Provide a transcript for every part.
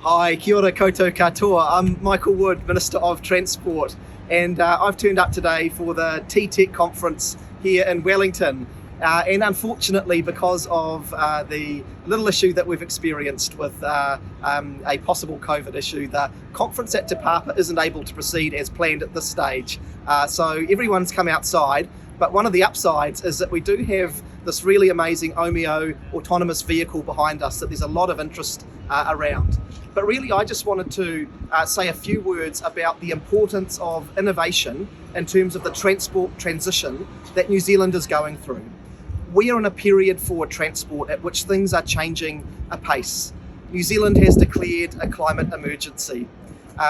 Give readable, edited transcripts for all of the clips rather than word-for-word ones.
Hi, kia ora koutou katoa. I'm Michael Wood, Minister of Transport, and I've turned up today for the T-Tech conference here in Wellington. And unfortunately, because of the little issue that we've experienced with a possible COVID issue, the conference at Te Papa isn't able to proceed as planned at this stage. So everyone's come outside, but one of the upsides is that we do have this really amazing Omeo autonomous vehicle behind us that there's a lot of interest around. But really, I just wanted to say a few words about the importance of innovation in terms of the transport transition that New Zealand is going through. We are in a period for transport at which things are changing apace. New Zealand has declared a climate emergency.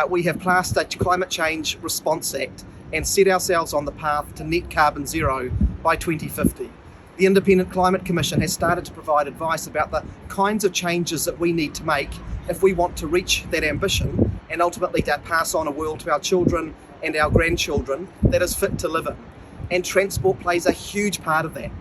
We have passed a Climate Change Response Act and set ourselves on the path to net carbon zero by 2050. The Independent Climate Commission has started to provide advice about the kinds of changes that we need to make if we want to reach that ambition and ultimately to pass on a world to our children and our grandchildren that is fit to live in. And transport plays a huge part of that.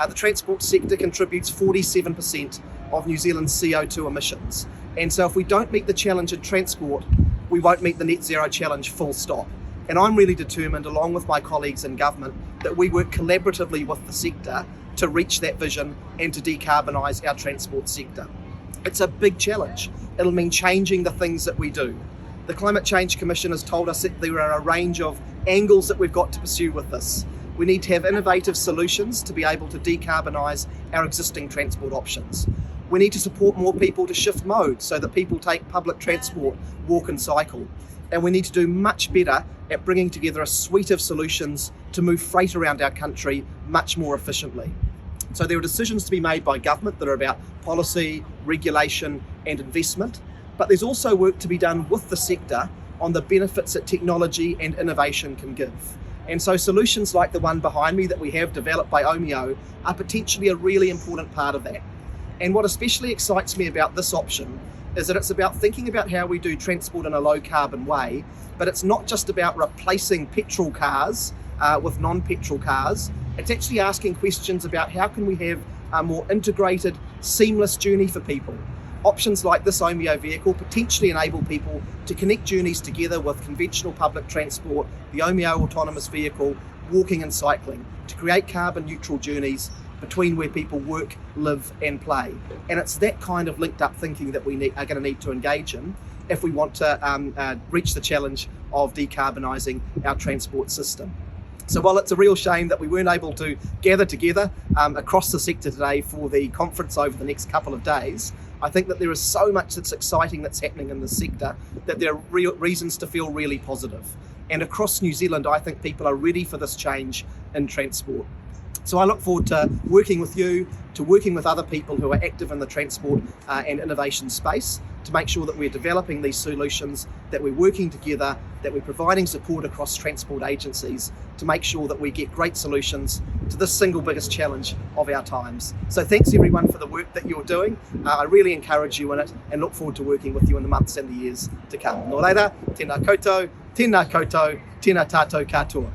The transport sector contributes 47% of New Zealand's CO2 emissions. And so if we don't meet the challenge in transport, we won't meet the net zero challenge full stop. And I'm really determined, along with my colleagues in government, that we work collaboratively with the sector to reach that vision and to decarbonise our transport sector. It's a big challenge. It'll mean changing the things that we do. The Climate Change Commission has told us that there are a range of angles that we've got to pursue with this. We need to have innovative solutions to be able to decarbonise our existing transport options. We need to support more people to shift modes so that people take public transport, walk and cycle. And we need to do much better at bringing together a suite of solutions to move freight around our country much more efficiently. So there are decisions to be made by government that are about policy, regulation and investment, but there's also work to be done with the sector on the benefits that technology and innovation can give. And so solutions like the one behind me that we have developed by Omeo are potentially a really important part of that. And what especially excites me about this option is that it's about thinking about how we do transport in a low carbon way, but it's not just about replacing petrol cars with non-petrol cars. It's actually asking questions about how can we have a more integrated, seamless journey for people. Options like this Omeo vehicle potentially enable people to connect journeys together with conventional public transport, the Omeo autonomous vehicle, walking and cycling, to create carbon neutral journeys between where people work, live and play. And it's that kind of linked up thinking that we are going to need to engage in if we want to reach the challenge of decarbonising our transport system. So while it's a real shame that we weren't able to gather together across the sector today for the conference over the next couple of days, I think that there is so much that's exciting that's happening in the sector that there are real reasons to feel really positive. And across New Zealand, I think people are ready for this change in transport. So I look forward to working with you, to working with other people who are active in the transport and innovation space to make sure that we're developing these solutions, that we're working together, that we're providing support across transport agencies to make sure that we get great solutions to this single biggest challenge of our times. So thanks everyone for the work that you're doing. I really encourage you in it and look forward to working with you in the months and the years to come. Nō reira, tēnā koutou, tēnā koutou, tēnā tātou katoa.